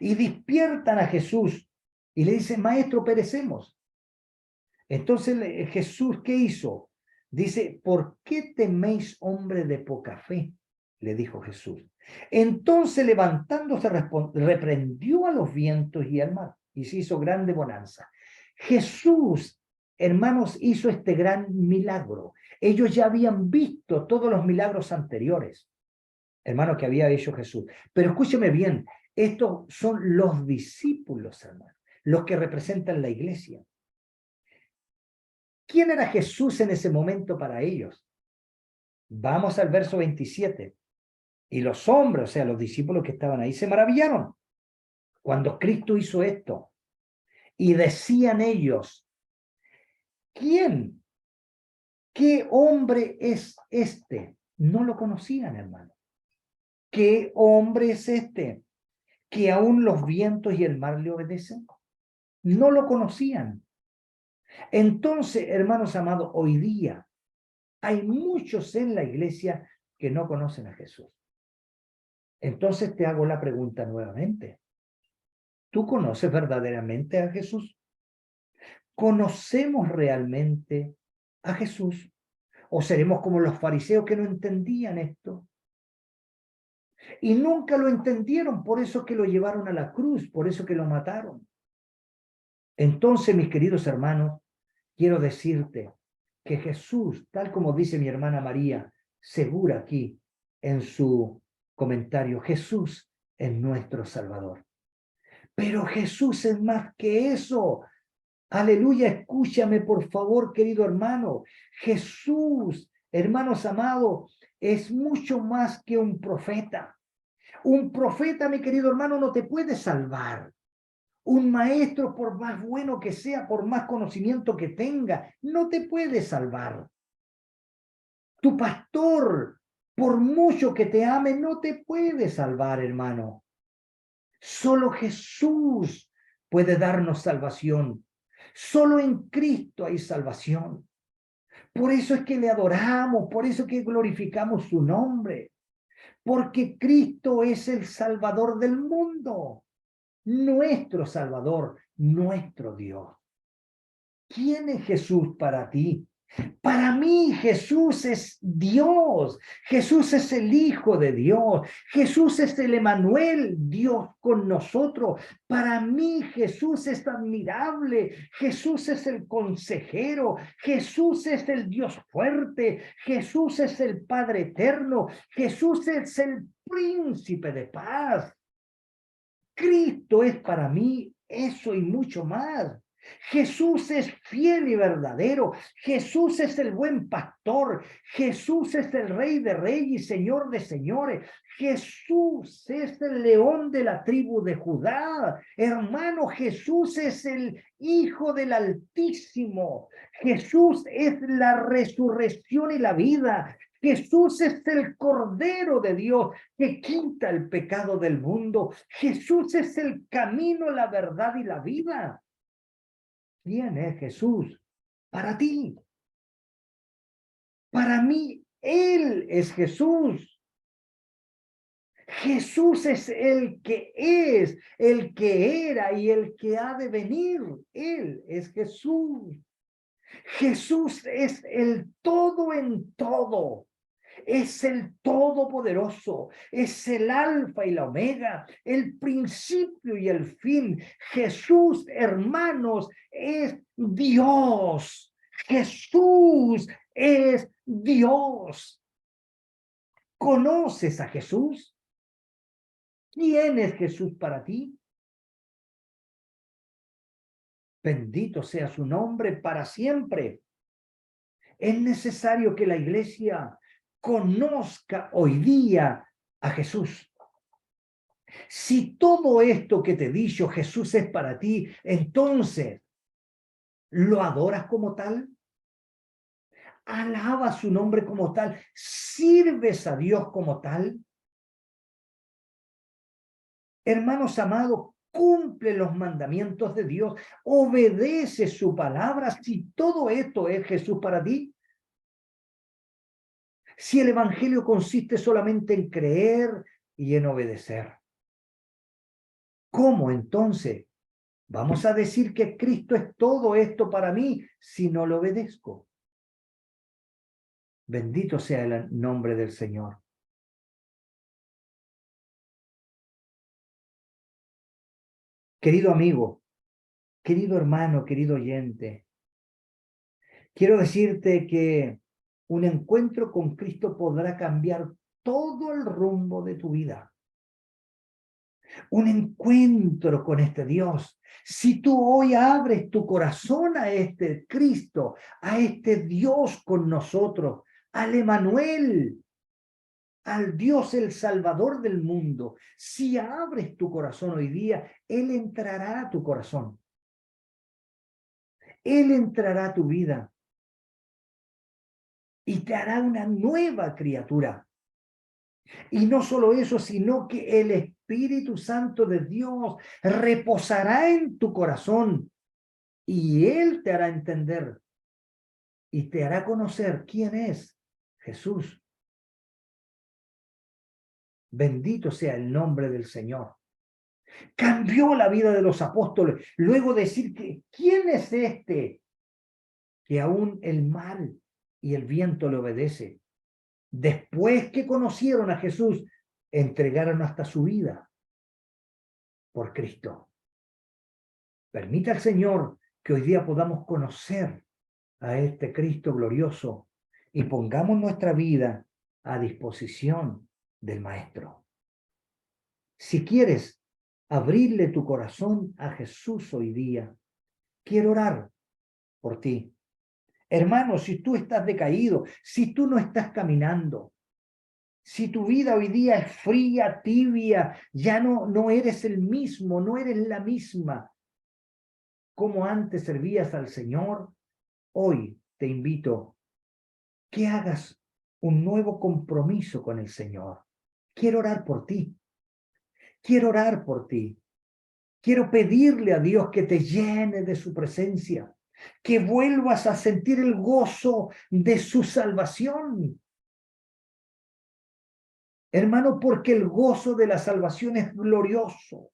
A: Y despiertan a Jesús y le dicen, maestro, perecemos. Entonces Jesús, ¿qué hizo? Dice, ¿por qué teméis, hombre de poca fe? Le dijo Jesús. Entonces, levantándose, reprendió a los vientos y al mar, y se hizo grande bonanza. Jesús, hermanos, hizo este gran milagro. Ellos ya habían visto todos los milagros anteriores, hermanos, que había hecho Jesús. Pero escúcheme bien, estos son los discípulos, hermanos, los que representan la iglesia. ¿Quién era Jesús en ese momento para ellos? Vamos al verso 27. Y los hombres, o sea, los discípulos que estaban ahí, se maravillaron cuando Cristo hizo esto. Y decían ellos, ¿quién? ¿Qué hombre es este? No lo conocían, hermano. ¿Qué hombre es este? Que aún los vientos y el mar le obedecen. No lo conocían. Entonces, hermanos amados, hoy día hay muchos en la iglesia que no conocen a Jesús. Entonces te hago la pregunta nuevamente. ¿Tú conoces verdaderamente a Jesús? ¿Conocemos realmente a Jesús? ¿O seremos como los fariseos que no entendían esto? Y nunca lo entendieron, por eso que lo llevaron a la cruz, por eso que lo mataron. Entonces, mis queridos hermanos, quiero decirte que Jesús, tal como dice mi hermana María, segura aquí en su comentario, Jesús es nuestro Salvador. Pero Jesús es más que eso. Aleluya, escúchame por favor, querido hermano. Jesús, hermanos amados, es mucho más que un profeta. Un profeta, mi querido hermano, no te puede salvar. Un maestro, por más bueno que sea, por más conocimiento que tenga, no te puede salvar. Tu pastor, por mucho que te ame, no te puede salvar, hermano. Solo Jesús puede darnos salvación. Solo en Cristo hay salvación. Por eso es que le adoramos, por eso es que glorificamos su nombre. Porque Cristo es el Salvador del mundo. Nuestro Salvador, nuestro Dios. ¿Quién es Jesús para ti? Para mí Jesús es Dios, Jesús es el Hijo de Dios, Jesús es el Emanuel, Dios con nosotros. Para mí Jesús es admirable, Jesús es el consejero, Jesús es el Dios fuerte, Jesús es el Padre eterno, Jesús es el príncipe de paz. Cristo es para mí eso y mucho más. Jesús es fiel y verdadero. Jesús es el buen pastor. Jesús es el Rey de Reyes y Señor de Señores. Jesús es el león de la tribu de Judá. Hermano, Jesús es el Hijo del Altísimo. Jesús es la resurrección y la vida. Jesús es el Cordero de Dios que quita el pecado del mundo. Jesús es el camino, la verdad y la vida. ¿Quién es Jesús para ti? Para mí, Él es Jesús. Jesús es el que era y el que ha de venir. Él es Jesús. Jesús es el todo en todo. Es el Todopoderoso, es el Alfa y la Omega, el principio y el fin. Jesús, hermanos, es Dios. Jesús es Dios. ¿Conoces a Jesús? ¿Quién es Jesús para ti? Bendito sea su nombre para siempre. Es necesario que la iglesia conozca hoy día a Jesús. Si todo esto que te he dicho, Jesús es para ti, entonces, ¿lo adoras como tal? ¿Alabas su nombre como tal? ¿Sirves a Dios como tal? Hermanos amados, cumple los mandamientos de Dios, obedece su palabra. Si todo esto es Jesús para ti, si el evangelio consiste solamente en creer y en obedecer, ¿cómo entonces vamos a decir que Cristo es todo esto para mí si no lo obedezco? Bendito sea el nombre del Señor. Querido amigo, querido hermano, querido oyente, quiero decirte que un encuentro con Cristo podrá cambiar todo el rumbo de tu vida. Un encuentro con este Dios. Si tú hoy abres tu corazón a este Cristo, a este Dios con nosotros, al Emanuel, al Dios el Salvador del mundo, si abres tu corazón hoy día, Él entrará a tu corazón. Él entrará a tu vida y te hará una nueva criatura. Y no solo eso, sino que el Espíritu Santo de Dios reposará en tu corazón y Él te hará entender y te hará conocer quién es Jesús. Bendito sea el nombre del Señor. Cambió la vida de los apóstoles. Luego decir que, ¿quién es este que aún el mar y el viento le obedece? Después que conocieron a Jesús, entregaron hasta su vida por Cristo. Permita al Señor que hoy día podamos conocer a este Cristo glorioso y pongamos nuestra vida a disposición del Maestro. Si quieres abrirle tu corazón a Jesús hoy día, quiero orar por ti. Hermano, si tú estás decaído, si tú no estás caminando, si tu vida hoy día es fría, tibia, ya no eres el mismo, no eres la misma como antes servías al Señor, hoy te invito que hagas un nuevo compromiso con el Señor. Quiero orar por ti. Quiero orar por ti. Quiero pedirle a Dios que te llene de su presencia, que vuelvas a sentir el gozo de su salvación. Hermano, porque el gozo de la salvación es glorioso.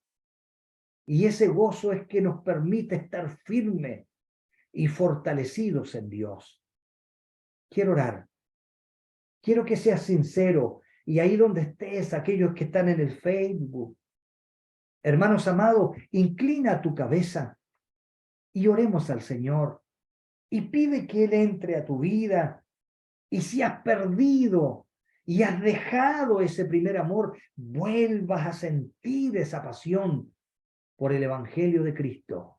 A: Y ese gozo es que nos permite estar firmes y fortalecidos en Dios. Quiero orar. Quiero que seas sincero. Y ahí donde estés, aquellos que están en el Facebook, hermanos amados, inclina tu cabeza y oremos al Señor. Y pide que Él entre a tu vida. Y si has perdido y has dejado ese primer amor, vuelvas a sentir esa pasión por el Evangelio de Cristo.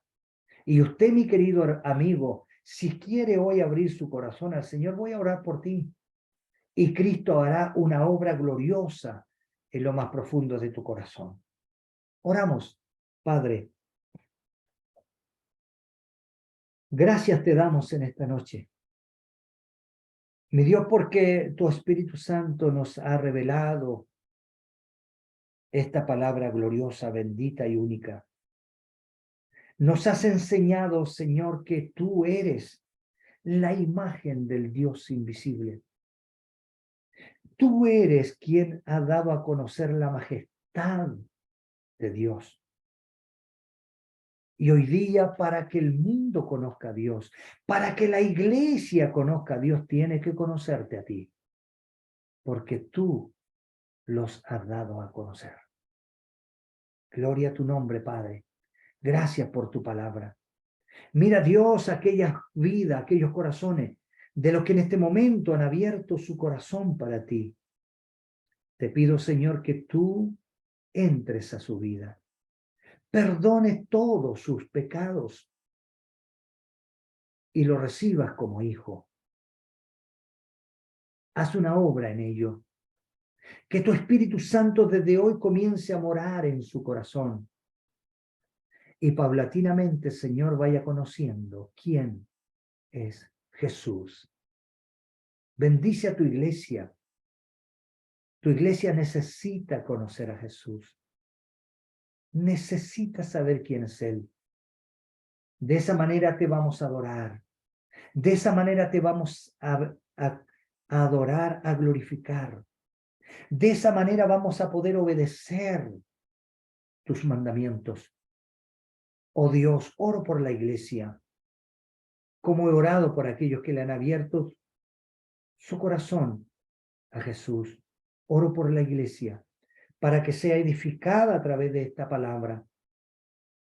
A: Y usted, mi querido amigo, si quiere hoy abrir su corazón al Señor, voy a orar por ti. Y Cristo hará una obra gloriosa en lo más profundo de tu corazón. Oramos, Padre. Gracias te damos en esta noche. Mi Dios, porque tu Espíritu Santo nos ha revelado esta palabra gloriosa, bendita y única. Nos has enseñado, Señor, que tú eres la imagen del Dios invisible. Tú eres quien ha dado a conocer la majestad de Dios. Y hoy día, para que el mundo conozca a Dios, para que la iglesia conozca a Dios, tiene que conocerte a ti, porque tú los has dado a conocer. Gloria a tu nombre, Padre. Gracias por tu palabra. Mira, Dios, aquellas vidas, aquellos corazones de los que en este momento han abierto su corazón para ti. Te pido, Señor, que tú entres a su vida, perdones todos sus pecados y lo recibas como hijo. Haz una obra en ello. Que tu Espíritu Santo desde hoy comience a morar en su corazón. Y paulatinamente, Señor, vaya conociendo quién es Jesús. Bendice a tu iglesia. Tu iglesia necesita conocer a Jesús. Necesita saber quién es Él. De esa manera te vamos a adorar. De esa manera te vamos a adorar, a glorificar. De esa manera vamos a poder obedecer tus mandamientos. Oh Dios, oro por la iglesia, como he orado por aquellos que le han abierto su corazón a Jesús. Oro por la iglesia, para que sea edificada a través de esta palabra.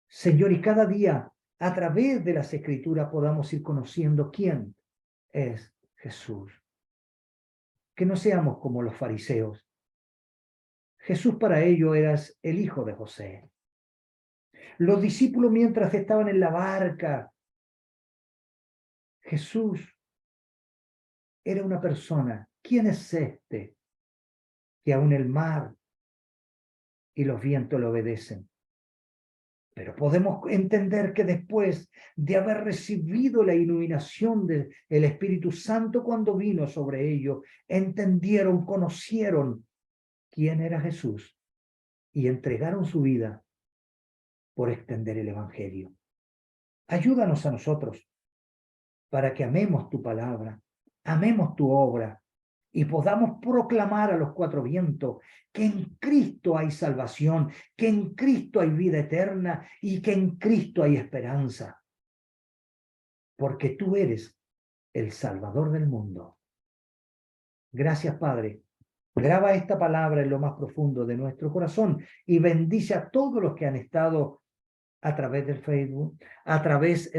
A: Señor, y cada día, a través de las Escrituras, podamos ir conociendo quién es Jesús. Que no seamos como los fariseos. Jesús para ellos eras el hijo de José. Los discípulos, mientras estaban en la barca, Jesús era una persona. ¿Quién es este? Que aún el mar y los vientos le obedecen. Pero podemos entender que después de haber recibido la iluminación del Espíritu Santo cuando vino sobre ellos, entendieron, conocieron quién era Jesús y entregaron su vida por extender el Evangelio. Ayúdanos a nosotros para que amemos tu palabra, amemos tu obra y podamos proclamar a los cuatro vientos que en Cristo hay salvación, que en Cristo hay vida eterna y que en Cristo hay esperanza. Porque tú eres el Salvador del mundo. Gracias, Padre. Graba esta palabra en lo más profundo de nuestro corazón y bendice a todos los que han estado a través del Facebook, a través,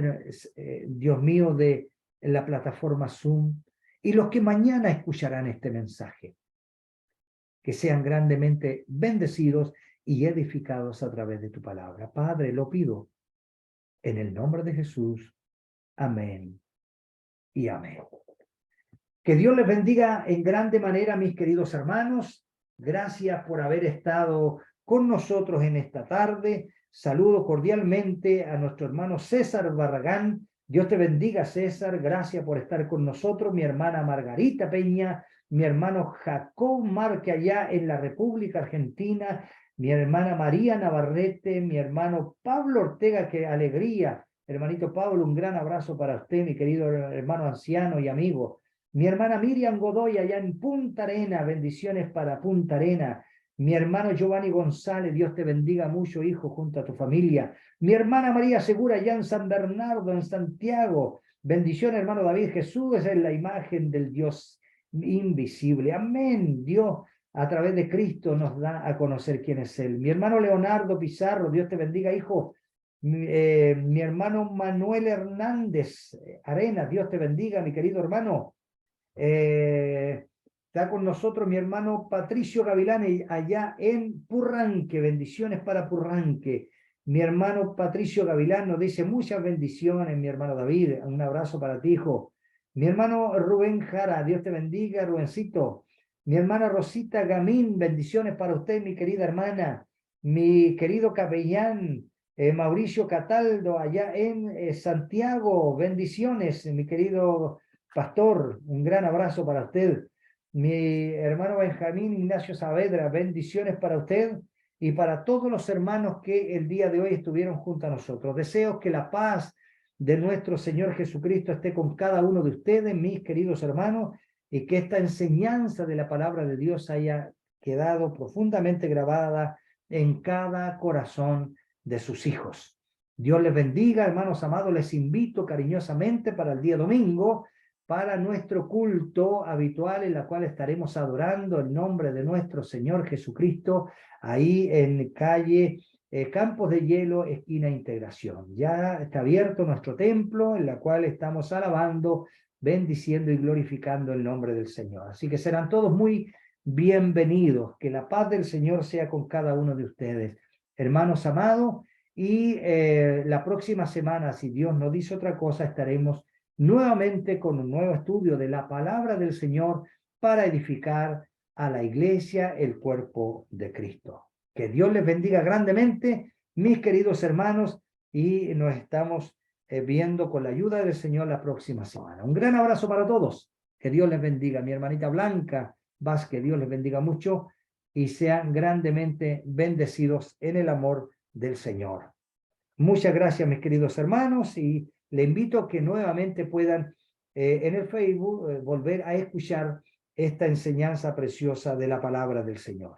A: Dios mío, de la plataforma Zoom, y los que mañana escucharán este mensaje. Que sean grandemente bendecidos y edificados a través de tu palabra. Padre, lo pido en el nombre de Jesús. Amén y amén. Que Dios les bendiga en grande manera, mis queridos hermanos. Gracias por haber estado con nosotros en esta tarde. Saludo cordialmente a nuestro hermano César Barragán. Dios te bendiga, César. Gracias por estar con nosotros. Mi hermana Margarita Peña, mi hermano Jacob Marque allá en la República Argentina, mi hermana María Navarrete, mi hermano Pablo Ortega, qué alegría. Hermanito Pablo, un gran abrazo para usted, mi querido hermano anciano y amigo. Mi hermana Miriam Godoy allá en Punta Arena, bendiciones para Punta Arena. Mi hermano Giovanni González, Dios te bendiga mucho, hijo, junto a tu familia. Mi hermana María Segura allá en San Bernardo, en Santiago. Bendiciones, hermano David. Jesús es la imagen del Dios invisible. Amén. Dios a través de Cristo nos da a conocer quién es Él. Mi hermano Leonardo Pizarro, Dios te bendiga, hijo. Mi hermano Manuel Hernández Arenas, Dios te bendiga, mi querido hermano. Está con nosotros mi hermano Patricio Gavilán allá en Purranque. Bendiciones para Purranque. Mi hermano Patricio Gavilán nos dice muchas bendiciones, mi hermano David. Un abrazo para ti, hijo. Mi hermano Rubén Jara, Dios te bendiga, Rubencito. Mi hermana Rosita Gamín, bendiciones para usted, mi querida hermana. Mi querido capellán Mauricio Cataldo, allá en Santiago, bendiciones, mi querido pastor. Un gran abrazo para usted. Mi hermano Benjamín Ignacio Saavedra, bendiciones para usted y para todos los hermanos que el día de hoy estuvieron junto a nosotros. Deseo que la paz de nuestro Señor Jesucristo esté con cada uno de ustedes, mis queridos hermanos, y que esta enseñanza de la palabra de Dios haya quedado profundamente grabada en cada corazón de sus hijos. Dios les bendiga, hermanos amados, les invito cariñosamente para el día domingo, para nuestro culto habitual en la cual estaremos adorando el nombre de nuestro Señor Jesucristo, ahí en calle Campos de Hielo, esquina Integración. Ya está abierto nuestro templo, en la cual estamos alabando, bendiciendo y glorificando el nombre del Señor. Así que serán todos muy bienvenidos. Que la paz del Señor sea con cada uno de ustedes, hermanos amados. Y la próxima semana, si Dios no dice otra cosa, estaremos nuevamente con un nuevo estudio de la palabra del Señor para edificar a la iglesia, el cuerpo de Cristo. Que Dios les bendiga grandemente, mis queridos hermanos, y nos estamos viendo con la ayuda del Señor la próxima semana. Un gran abrazo para todos. Que Dios les bendiga. Mi hermanita Blanca Vázquez, Dios les bendiga mucho y sean grandemente bendecidos en el amor del Señor. Muchas gracias, mis queridos hermanos, y le invito a que nuevamente puedan en el Facebook volver a escuchar esta enseñanza preciosa de la palabra del Señor.